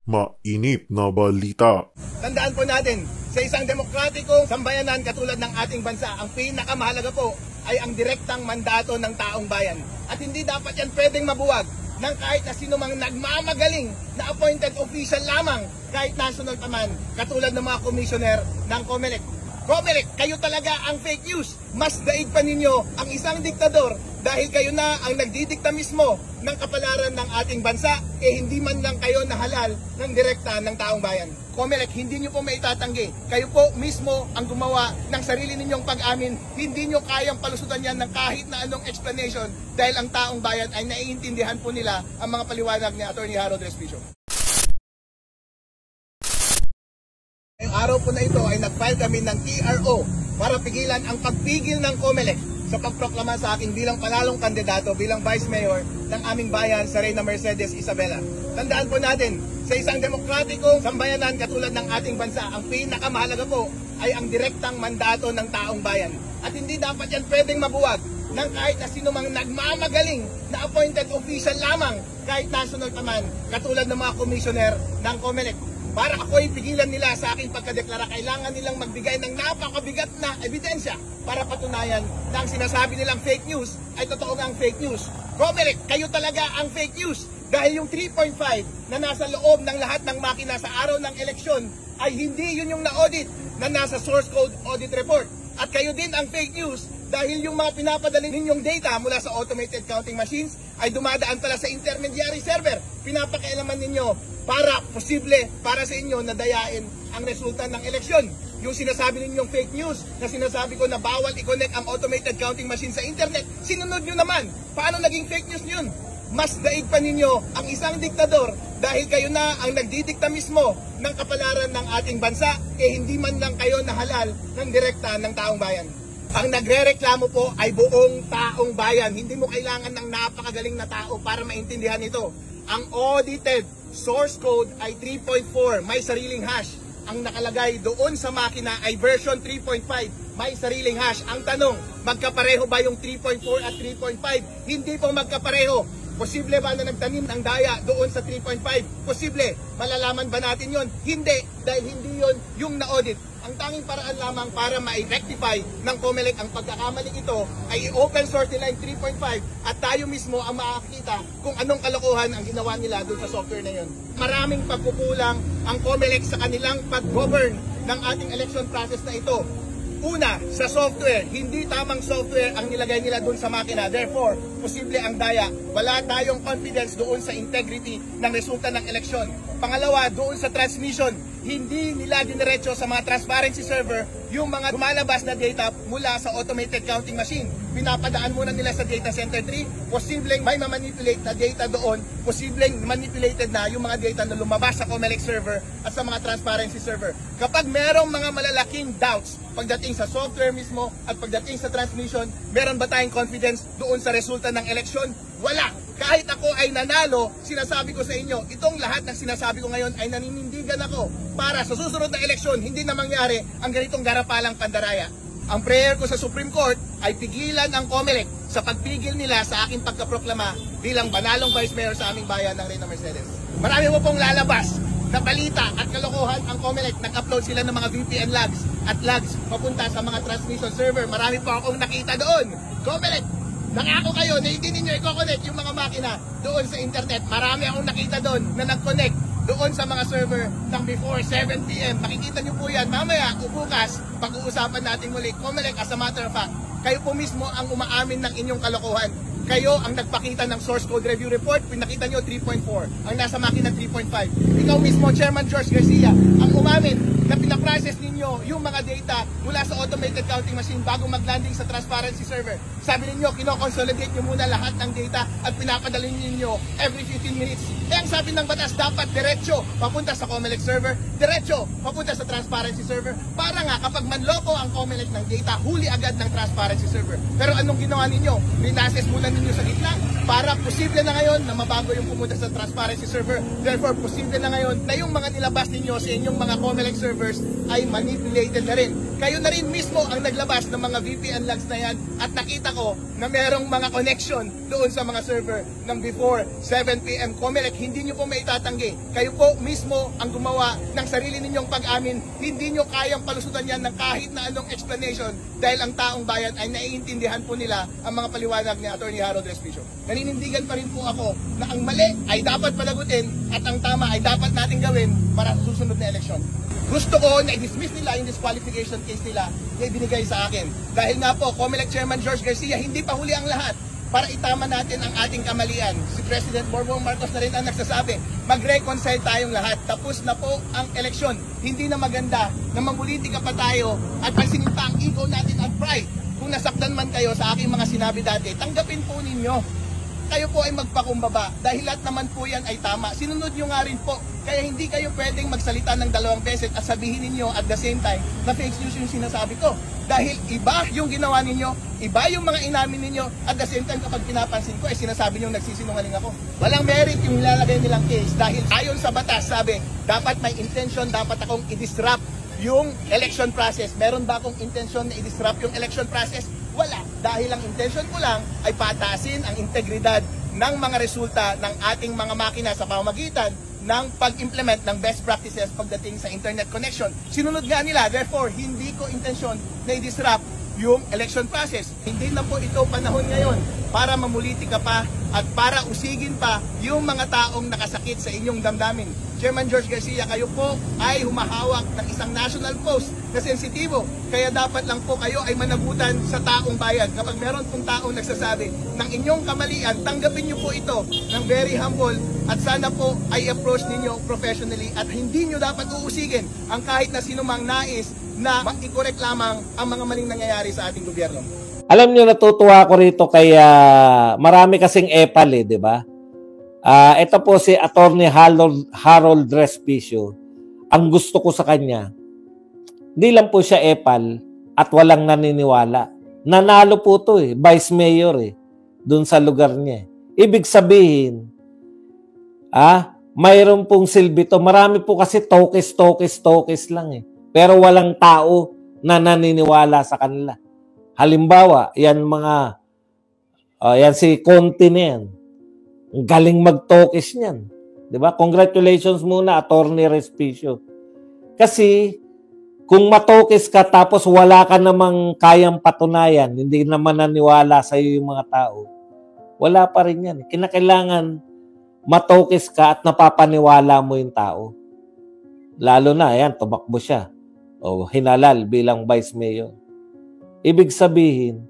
Mainit na balita. Tandaan po natin, sa isang demokratikong sambayanan katulad ng ating bansa, ang pinakamahalaga po ay ang direktang mandato ng taong bayan. At hindi dapat yan pwedeng mabuwag ng kahit na sino mang nagmamagaling na appointed official lamang, kahit national pa man, katulad ng mga commissioner ng COMELEC. COMELEC, kayo talaga ang fake news. Mas daig pa ninyo ang isang diktador dahil kayo na ang nagdidikta mismo ng kapalaran ng ating bansa, hindi man lang kayo nahalal ng direkta ng taong bayan. COMELEC, hindi nyo po maitatanggi. Kayo po mismo ang gumawa ng sarili ninyong pag-amin. Hindi nyo kayang palusutan yan ng kahit na anong explanation dahil ang taong bayan ay naiintindihan po nila ang mga paliwanag ni Atty. Harold Respicio. Ngayong araw po na ito ay nag-file kami ng TRO para pigilan ang pagpigil ng COMELEC sa pagproklama sa akin bilang panalong kandidato bilang Vice Mayor ng aming bayan sa Reyna Mercedes Isabela. Tandaan po natin, sa isang demokratikong sambayanan katulad ng ating bansa, ang pinakamahalaga po ay ang direktang mandato ng taong bayan. At hindi dapat yan pwedeng mabuwag ng kahit na sino mang nagmamagaling na appointed official lamang, kahit national pa man, katulad ng mga commissioner ng COMELEC. Para ako'y pigilan nila sa aking pagkadeklara, kailangan nilang magbigay ng napakabigat na ebidensya para patunayan na ang sinasabi nilang fake news ay totoo ngang fake news. COMELEC, kayo talaga ang fake news dahil yung 3.5 na nasa loob ng lahat ng makina sa araw ng eleksyon ay hindi yun yung na-audit na nasa source code audit report. At kayo din ang fake news dahil yung mga pinapadali ninyong data mula sa automated counting machines ay dumadaan pala sa intermediary server. Pinapakialaman ninyo para posible para sa inyo na dayain ang resulta ng eleksyon. Yung sinasabi ninyong fake news na sinasabi ko na bawal i-connect ang automated counting machine sa internet, sinunod nyo naman. Paano naging fake news yun? Mas daig pa ninyo ang isang diktador dahil kayo na ang nagdidikta mismo ng kapalaran ng ating bansa, hindi man lang kayo nahalal ng direkta ng taong bayan. Ang nagrereklamo po ay buong taong bayan. Hindi mo kailangan ng napakagaling na tao para maintindihan ito. Ang audited source code ay 3.4, may sariling hash. Ang nakalagay doon sa makina ay version 3.5, may sariling hash. Ang tanong, magkapareho ba yung 3.4 at 3.5? Hindi po magkapareho. Posible ba na nagtanim ng daya doon sa 3.5? Posible. Malalaman ba natin yon? Hindi, dahil hindi yon yung na-audit. Ang tanging paraan lamang para ma-rectify ng COMELEC ang pagkakamaling ito ay i-open source nila yung 3.5 at tayo mismo ang makakita kung anong kalokohan ang ginawa nila doon sa software na yun. Maraming pagkukulang ang COMELEC sa kanilang pag-govern ng ating election process na ito. Una, sa software, hindi tamang software ang nilagay nila doon sa makina. Therefore, posible ang daya. Wala tayong confidence doon sa integrity ng resulta ng eleksyon. Pangalawa, doon sa transmission, hindi nila diniretso sa mga transparency server yung mga lumalabas na data mula sa automated counting machine. Pinapadaan muna nila sa data center 3, posibleng may ma-manipulate na data doon, posibleng manipulated na yung mga data na lumabas sa COMELEC server at sa mga transparency server. Kapag merong mga malalaking doubts pagdating sa software mismo at pagdating sa transmission, meron ba tayong confidence doon sa resulta ng eleksyon? Wala! Kahit ako ay nanalo, sinasabi ko sa inyo, itong lahat ng sinasabi ko ngayon ay naninindigan ako para sa susunod na eleksyon, hindi na mangyari ang ganitong garapalang pandaraya. Ang prayer ko sa Supreme Court ay pigilan ang COMELEC sa pagpigil nila sa aking pagkaproklama bilang banalong Vice Mayor sa aming bayan ng Reyna Mercedes. Marami mo pong lalabas na balita at kalokohan ang COMELEC. Nag-upload sila ng mga VPN logs at logs papunta sa mga transmission server. Marami po akong nakita doon. COMELEC, nangako kayo na hindi ninyo i-connect yung mga makina doon sa internet. Marami akong nakita doon na nag-connect doon sa mga server ng before 7 PM. Makikita nyo po yan mamaya o bukas pag-uusapan natin muli. COMELEC, as a matter of fact, kayo po mismo ang umaamin ng inyong kalokohan. Kayo ang nagpakita ng source code review report, pinakita nyo 3.4, ang nasa makina 3.5. Ikaw mismo, Chairman George Garcia, ang umamin na pinaprocess ninyo yung mga data mula sa automated counting machine bago mag-landing sa transparency server. Sabi ninyo, kino-consolidate nyo muna lahat ng data at pinapadala ninyo every 15 minutes. Ang sabi ng batas, dapat diretso papunta sa COMELEC server, diretso papunta sa transparency server, para nga kapag manloko ang COMELEC ng data, huli agad ng transparency server. Pero anong ginawa ninyo? Rinases muna ninyo sa gitna para posible na ngayon na mabago yung pumunta sa transparency server. Therefore, posible na ngayon na yung mga nilabas ninyo sa inyong mga COMELEC servers ay manipulated na rin. Kayo na rin mismo ang naglabas ng mga VPN logs na yan at nakita ko na merong mga connection doon sa mga server ng before 7 PM. COMELEC, hindi nyo po maitatanggi. Kayo po mismo ang gumawa ng sarili ninyong pag-amin. Hindi nyo kayang palusutan yan ng kahit na anong explanation dahil ang taong bayan ay naiintindihan po nila ang mga paliwanag ni Atty. Harold Respicio. Naninindigan pa rin po ako na ang mali ay dapat palagutin at ang tama ay dapat natin gawin para sa susunod na eleksyon. Gusto ko na i-dismiss nila yung disqualification case nila na ibinigay sa akin. Dahil nga po, COMELEC Chairman George Garcia, hindi pa huli ang lahat para itama natin ang ating kamalian. Si President Bongbong Marcos na rin ang nagsasabi, mag-reconcile tayong lahat. Tapos na po ang eleksyon. Hindi na maganda na mamulitika pa tayo at pansinin pa ang ego natin at pride. Kung nasaktan man kayo sa aking mga sinabi dati, tanggapin po ninyo. Kayo po ay magpakumbaba dahil lahat naman po yan ay tama. Sinunod nyo nga rin po. Kaya hindi kayo pwedeng magsalita ng 2 beses at sabihin ninyo at the same time na fake news yung sinasabi ko. Dahil iba yung ginawa ninyo, iba yung mga inamin ninyo, at the same time kapag pinapansin ko ay sinasabi nyo nagsisinungaling ako. Walang merit yung nilalagay nilang case dahil ayon sa batas sabi, dapat may intention, dapat akong i-disrupt yung election process. Meron ba akong intention na i-disrupt yung election process? Wala. Dahil ang intention ko lang ay patasin ang integridad ng mga resulta ng ating mga makina sa pamamagitan ng pag-implement ng best practices pagdating sa internet connection. Sinunod nga nila, therefore, hindi ko intensyon na i-disrupt yung election process. Hindi na po ito panahon ngayon para mamulitika pa at para usigin pa yung mga taong nakasakit sa inyong damdamin. Chairman George Garcia, kayo po ay humahawak ng isang national post na sensitibo. Kaya dapat lang po kayo ay managutan sa taong bayan. Kapag meron pong taong nagsasabi ng inyong kamalian, tanggapin niyo po ito ng very humble at sana po ay approach ninyo professionally at hindi niyo dapat uusigin ang kahit na sinumang nais na i-correct lamang ang mga maling nangyayari sa ating gobyerno. Alam niyo, natutuwa ako rito kaya marami kasing epal di ba? Ito po si Atty. Harold Respicio. Ang gusto ko sa kanya, hindi lang po siya epal at walang naniniwala. Nanalo po to Vice Mayor dun sa lugar niya. Ibig sabihin, mayroon pong silbi to. Marami po kasi tokis lang Pero walang tao na naniniwala sa kanila. Halimbawa, yan yan si Conte na yan. Galing mag-tokis niyan. Diba? Congratulations muna, Atty. Respicio. Kasi, kung matokis ka tapos wala ka namang kayang patunayan, hindi naman naniwala sa iyo yung mga tao, wala pa rin yan. Kinakailangan matokis ka at napapaniwala mo yung tao. Lalo na, ayan, tumakbo siya. O hinalal bilang Vice Mayor. Ibig sabihin,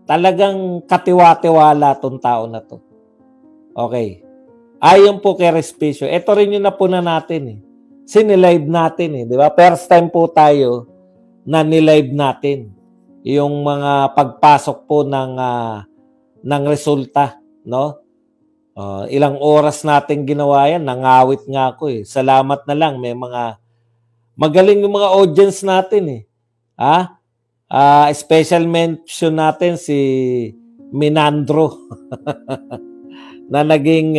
talagang katiwa-tiwala tong tao na to. Okay. Ayon po kay Respicio, ito rin yung napuna natin Sinilive natin di ba? First time po tayo na nilive natin yung mga pagpasok po ng resulta, no? Ilang oras natin ginawa yan, nangawit nga ako Salamat na lang, may mga magaling yung mga audience natin special mention natin si Minandro na naging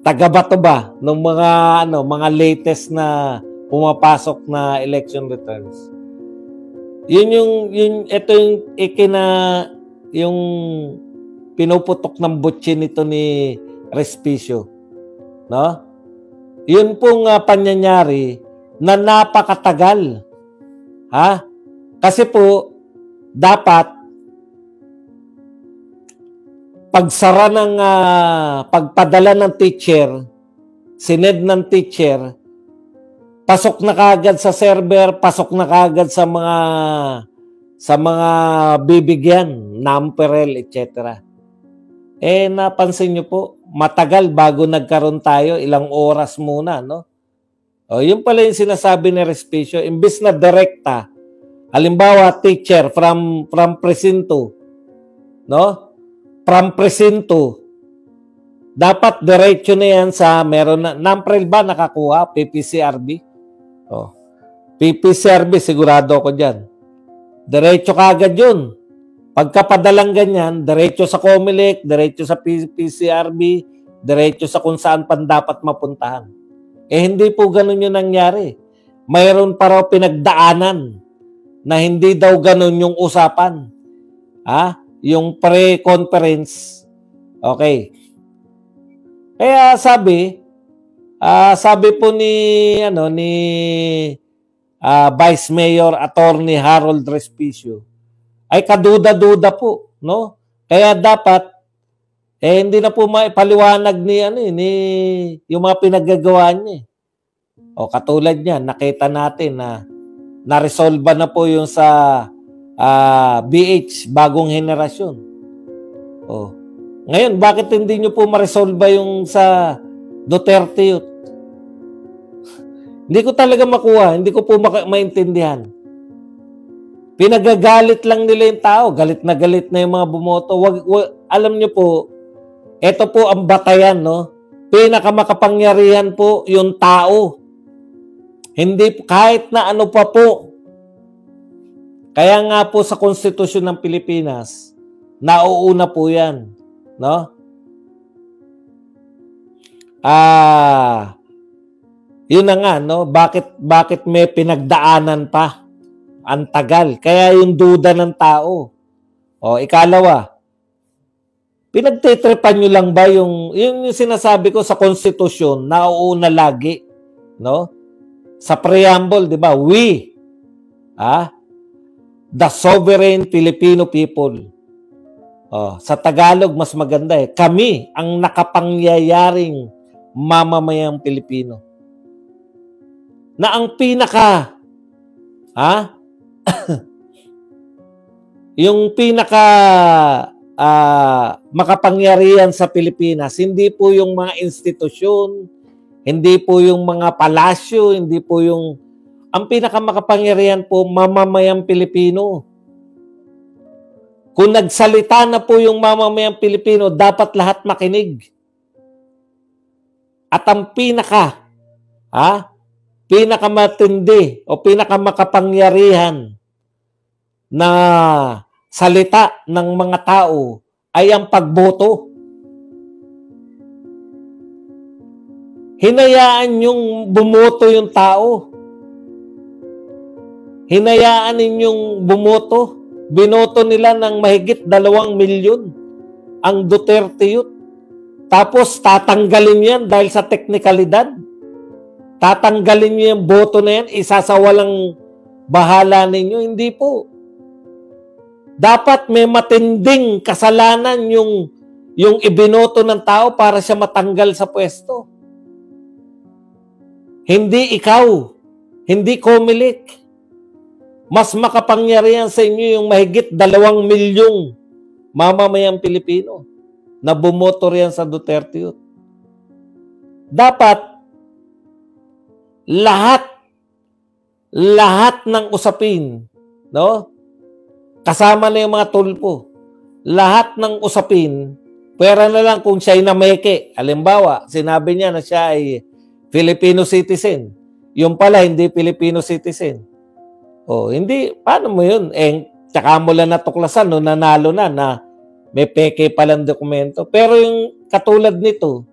taga-bato ba ng mga latest na pumapasok na election returns. Ito yung pinuputok ng butsi nito ni Respicio, no? Yun pong panyanyari na napakatagal. Kasi po, dapat pagsara ng pagpadala ng teacher, sined ng teacher, pasok na kagad sa server, pasok na kagad sa mga bibigyan, numperel, etc. Napansin nyo po, matagal bago nagkaroon tayo, ilang oras muna, no? Yun pala yung sinasabi ni Respicio, imbis na direkta, halimbawa teacher from presinto, no? From presinto, dapat diretso na yan sa meron na, numperel ba nakakuha? PPCRB? PPCRB, sigurado ako dyan. Diretso ka agad yun. Pagkapadalang ganyan, diretso sa COMELEC, diretso sa PCRB, diretso sa kung saan pan dapat mapuntahan. Hindi po ganun yung nangyari. Mayroon pa raw pinagdaanan na hindi daw ganun yung usapan. Yung pre-conference. Okay. Kaya sabi po ni Vice Mayor Attorney Harold Respicio, ay kaduda-duda po, no? Kaya dapat hindi na po maipaliwanag ni yung mga pinaggagawa niya. O katulad niya, nakita natin na na-resolve na po yung sa BH, bagong henerasyon. O. Ngayon, bakit hindi nyo po ma-resolve yung sa Duterte Youth? Hindi ko talaga makuha, hindi ko po maintindihan. Pinagagalit lang nila yung tao, galit na yung mga bumoto. Alam nyo po, ito po ang batayan, no? Pinakamakapangyarihan po yung tao. Hindi, kahit na ano pa po. Kaya nga po sa konstitusyon ng Pilipinas, nauuna po yan, no? Yun na nga, no? Bakit may pinagdaanan pa? Ang tagal. Kaya yung duda ng tao. O, ikalawa, pinagtitripan nyo lang ba yung sinasabi ko sa konstitusyon, nauuna lagi, no? Sa preamble, di ba? We, the sovereign Filipino people. Sa Tagalog, mas maganda kami ang nakapangyayaring mamamayang Pilipino. Na ang pinaka, yung pinaka makapangyarihan sa Pilipinas, hindi po yung mga institusyon, hindi po yung mga palasyo, hindi po yung, ang pinakamakapangyarihan po, mamamayang Pilipino. Kung nagsalita na po yung mamamayang Pilipino, dapat lahat makinig. At ang pinakamatindi o pinakamakapangyarihan na salita ng mga tao ay ang pagboto. Hinayaan yung bumoto yung tao. Hinayaan ninyong bumoto. Binoto nila ng mahigit 2 milyon ang Duterte Youth. Tapos tatanggalin yan dahil sa teknikalidad. Tatanggalin niyo yung boto na yan, isasawalang bahala ninyo. Hindi po. Dapat may matinding kasalanan yung ibinoto ng tao para siya matanggal sa pwesto. Hindi ikaw. Hindi Comelec. Mas makapangyarihan sa inyo yung mahigit 2 milyong mamamayang Pilipino na bumoto riyan sa Duterte Youth. Dapat lahat ng usapin, no? Kasama na yung mga tulpo. Lahat ng usapin, pwera na lang kung siya'y nameke. Halimbawa, sinabi niya na siya ay Filipino citizen. Yung pala, hindi Filipino citizen. Hindi, paano mo yun? Tsaka mo lang natuklasan, no, nanalo na may peke palang dokumento. Pero yung katulad nito,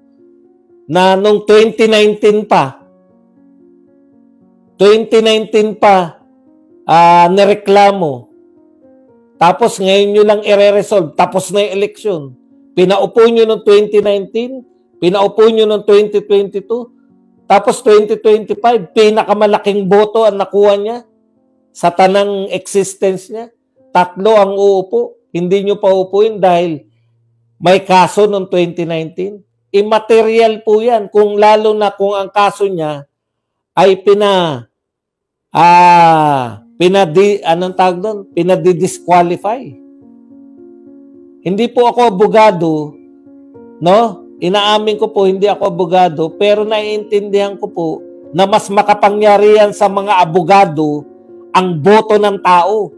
na nung 2019 pa, nireklamo. Tapos ngayon nyo lang i-resolve. Tapos na yung eleksyon. Pinaupo nyo noong 2019, pinaupo nyo noong 2022, tapos 2025, pinakamalaking boto ang nakuha niya sa tanang existence niya. 3 ang uupo. Hindi nyo pa uupuin dahil may kaso noong 2019. Immaterial po yan. Lalo na kung ang kaso niya ay pinadi-disqualify. Hindi po ako abogado, no? Inaamin ko po, hindi ako abogado, pero naiintindihan ko po na mas makapangyarihan sa mga abogado ang boto ng tao.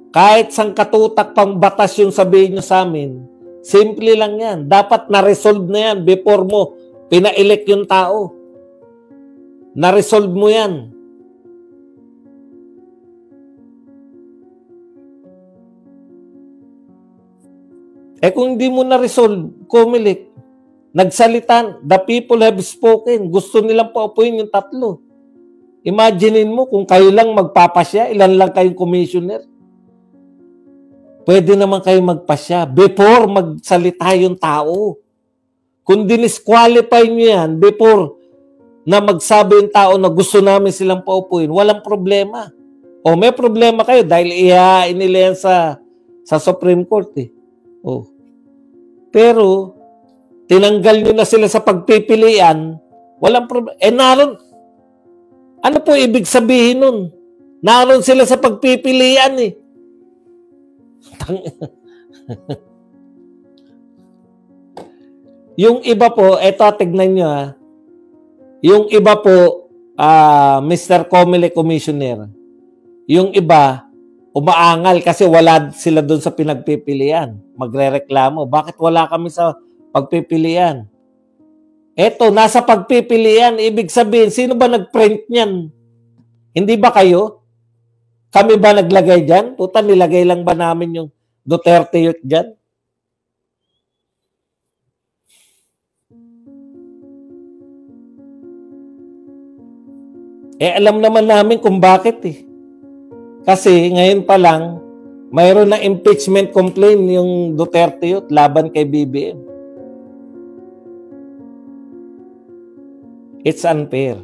Kahit sangkatutak pang batas yung sabihin nyo sa amin, simple lang yan. Dapat na-resolve na yan before mo pina-elect yung tao. Na-resolve mo yan. Kung hindi mo na-resolve, Comelec, nagsalita, the people have spoken, gusto nilang paupuin yung 3. Imaginein mo kung kayo lang magpapasya, ilan lang kayong commissioner. Pwede naman kayo magpasya before magsalita yung tao. Kung dinisqualify nyo yan before na magsabi yung tao na gusto namin silang paupuin, walang problema. O may problema kayo dahil ihahain nila yan sa Supreme Court eh. O. Pero, tinanggal nyo na sila sa pagpipilian, walang problema. Naroon, ano po ibig sabihin nun? Naroon sila sa pagpipilian eh. Yung iba po, eto tignan nyo ha. Yung iba po, Mr. Comelec Commissioner, yung iba, umaangal kasi wala sila doon sa pinagpipilian. Magrereklamo. Bakit wala kami sa pagpipilian? Eto, nasa pagpipilian. Ibig sabihin, sino ba nag-print niyan? Hindi ba kayo? Kami ba naglagay dyan? Puta, nilagay lang ba namin yung Duterte Youth dyan? Alam naman namin kung bakit eh. Kasi ngayon pa lang, mayroon na impeachment complaint yung Duterte Youth laban kay BBM. It's unfair.